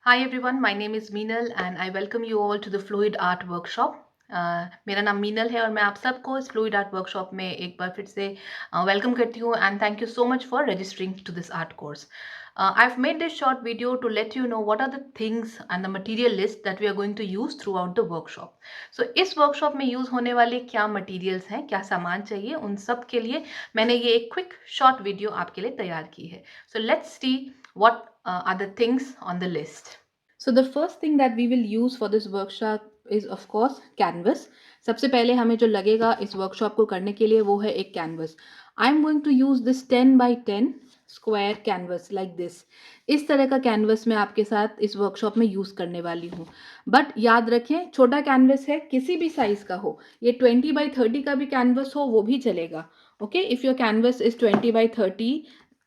Hi everyone, my name is Meenal and I welcome you all to the Fluid Art Workshop. मेरा नाम मीनल है और मैं आप सबको इस फ्लूइड आर्ट वर्कशॉप में एक बार फिर से वेलकम करती हूँ and thank you so much for registering to this art course. I've made this short video to let you know what are the things and the material list that we are going to use throughout the workshop. So इस workshop में use होने वाले क्या materials हैं, क्या सामान चाहिए, उन सब के लिए मैंने ये एक क्विक शॉर्ट वीडियो आपके लिए तैयार की है. So let's see what are the things on the list. So the first thing that we will use for this workshop is of course canvas. सबसे पहले हमें जो लगेगा इस वर्कशॉप को करने के लिए वो है एक canvas. I am going to use this 10x10 square canvas like this. इस तरह का कैनवस मैं आपके साथ इस वर्कशॉप में यूज करने वाली हूँ. बट याद रखें, छोटा कैनवस है, किसी भी साइज का हो, ये 20x30 का भी कैनवस हो वो भी चलेगा. Okay, if your canvas is 20x30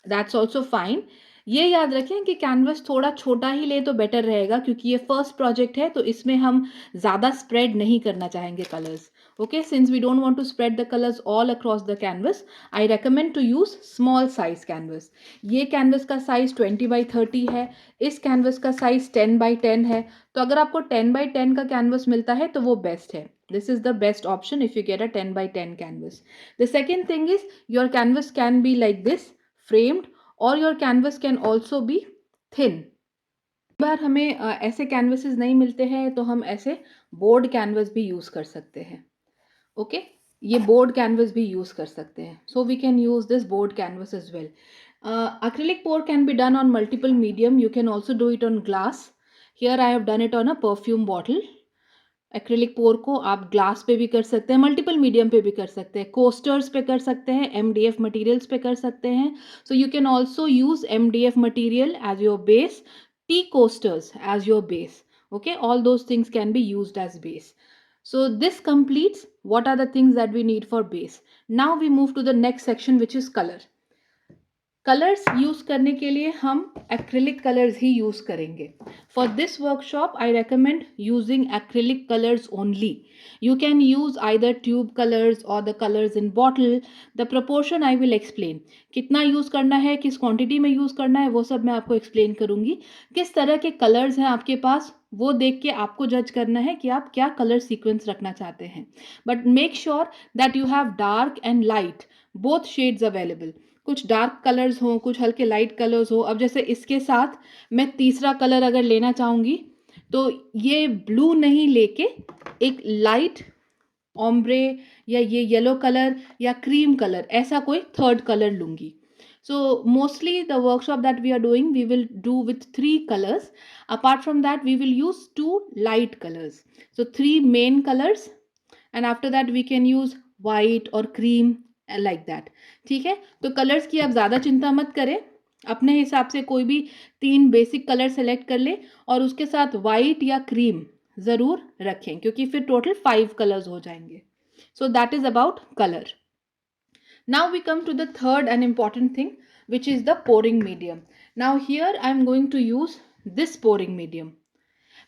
that's also fine. ये याद रखें कि कैनवस थोड़ा छोटा ही ले तो बेटर रहेगा, क्योंकि ये फर्स्ट प्रोजेक्ट है तो इसमें हम ज़्यादा स्प्रेड नहीं करना चाहेंगे colours. Okay, since we don't want to spread the colours all across the canvas, I recommend to use small size canvas. ये कैनवस का साइज 20x30 है, इस कैनवस का साइज 10x10 है. तो अगर आपको 10x10 का कैनवस मिलता है तो वो बेस्ट है. This is the best option if you get a 10x10 canvas. The second thing is your canvas can be like this, framed, और your canvas can also be thin. बार हमें ऐसे कैनवसेस नहीं मिलते हैं तो हम ऐसे बोर्ड कैनवस भी यूज़ कर सकते हैं. ओके, ये बोर्ड कैनवस भी यूज़ कर सकते हैं. So we can use this board canvas as well. acrylic pour can be done on multiple medium. You can also do it on glass. Here I have done it on a perfume bottle. Acrylic pour को आप glass पे भी कर सकते हैं, multiple medium पे भी कर सकते हैं, कोस्टर्स पे कर सकते हैं, एमडीएफ मटेरियल्स पे कर सकते हैं. So you can also use MDF material as your base, tea coasters as your base. Okay, all those things can be used as base. So this completes what are the things that we need for base. Now we move to the next section, which is color. Colours use करने के लिए हम acrylic colours ही use करेंगे. For this workshop I recommend using acrylic colours only. You can use either tube colours और the colours in bottle. The proportion I will explain. कितना use करना है, किस क्वांटिटी में यूज़ करना है, वो सब मैं आपको एक्सप्लेन करूँगी. किस तरह के कलर्स हैं आपके पास वो देख के आपको जज करना है कि आप क्या कलर सीक्वेंस रखना चाहते हैं. But make sure that you have dark and light both shades available. कुछ डार्क कलर्स हों, कुछ हल्के लाइट कलर्स हो. अब जैसे इसके साथ मैं तीसरा कलर अगर लेना चाहूँगी तो ये ब्लू नहीं लेके एक लाइट ऑम्ब्रे या ये येलो कलर या क्रीम कलर, ऐसा कोई थर्ड कलर लूँगी. So mostly the workshop that we are doing, we will do with 3 colors. Apart from that, we will use 2 light colors. So 3 main colors, and after that we can use white or cream like that. ठीक है, तो colours की आप ज़्यादा चिंता मत करें. अपने हिसाब से कोई भी 3 बेसिक कलर सेलेक्ट कर ले और उसके साथ वाइट या क्रीम ज़रूर रखें, क्योंकि फिर टोटल 5 कलर्स हो जाएंगे. So that is about color. Now we come to the third and important thing, which is the pouring medium. Now here I am going to use this pouring medium.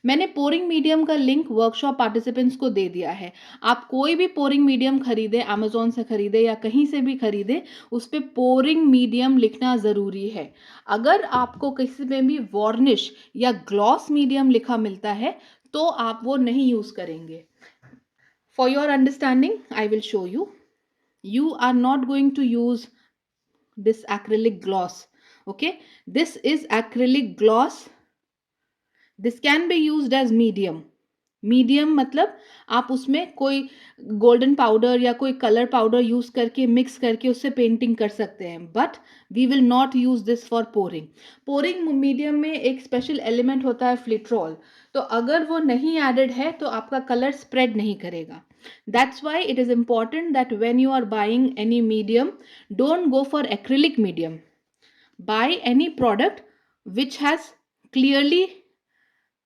मैंने pouring medium का link workshop participants को दे दिया है. आप कोई भी pouring medium खरीदे, Amazon से खरीदे या कहीं से भी खरीदे, उस पर पोरिंग मीडियम लिखना ज़रूरी है. अगर आपको किसी में भी वार्निश या ग्लॉस मीडियम लिखा मिलता है तो आप वो नहीं यूज़ करेंगे. For your understanding I will show you. You are not going to use this acrylic gloss. Okay, this is acrylic gloss. This can be used as medium. Medium मतलब आप उसमें कोई गोल्डन पाउडर या कोई colour powder use करके mix करके उससे painting कर सकते हैं. But we will not use this for pouring. Pouring medium में एक स्पेशल एलिमेंट होता है फ्लिट्रॉल. तो अगर वो नहीं एडेड है तो आपका कलर स्प्रेड नहीं करेगा. That's why it is important that when you are buying any medium, don't go for acrylic medium. Buy any product which has clearly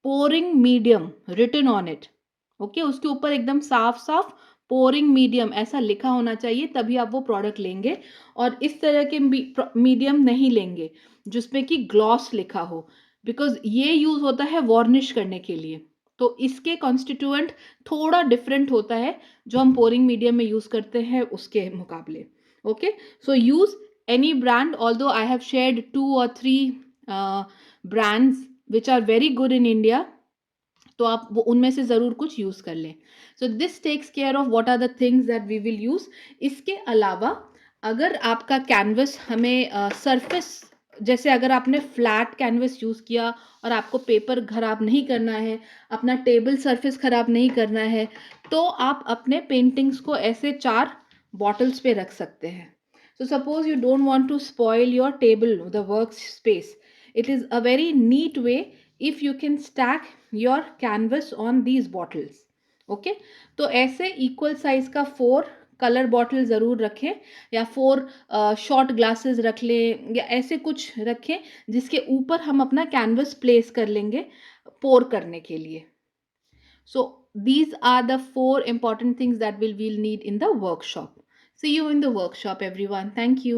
pouring medium written on it. Okay, उसके ऊपर एकदम साफ साफ pouring medium ऐसा लिखा होना चाहिए, तभी आप वो प्रोडक्ट लेंगे. और इस तरह के मीडियम नहीं लेंगे जिसमें कि ग्लॉस लिखा हो, बिकॉज ये यूज़ होता है वार्निश करने के लिए. तो इसके कॉन्स्टिट्यूएंट थोड़ा डिफरेंट होता है जो हम पोरिंग मीडियम में यूज़ करते हैं उसके मुकाबले. Okay, so use any brand. Although I have shared 2 or 3 brands which are very good in India, तो आप वो उनमें से ज़रूर कुछ यूज़ कर लें. So this takes care of what are the things that we will use. इसके अलावा अगर आपका कैनवस हमें सरफेस, जैसे अगर आपने फ्लैट कैनवस यूज़ किया और आपको पेपर खराब नहीं करना है, अपना टेबल सरफेस खराब नहीं करना है, तो आप अपने पेंटिंग्स को ऐसे 4 बॉटल्स पे रख सकते हैं. So suppose you don't want to spoil your table, the workspace. It is a very neat way if you can stack your canvas on these bottles. Okay, तो ऐसे इक्वल साइज का 4 colour bottle ज़रूर रखें, या 4 short glasses रख लें, या ऐसे कुछ रखें जिसके ऊपर हम अपना कैनवस प्लेस कर लेंगे पोर करने के लिए. So these are the 4 important things that we'll need in the workshop. See you in the workshop, everyone. Thank you.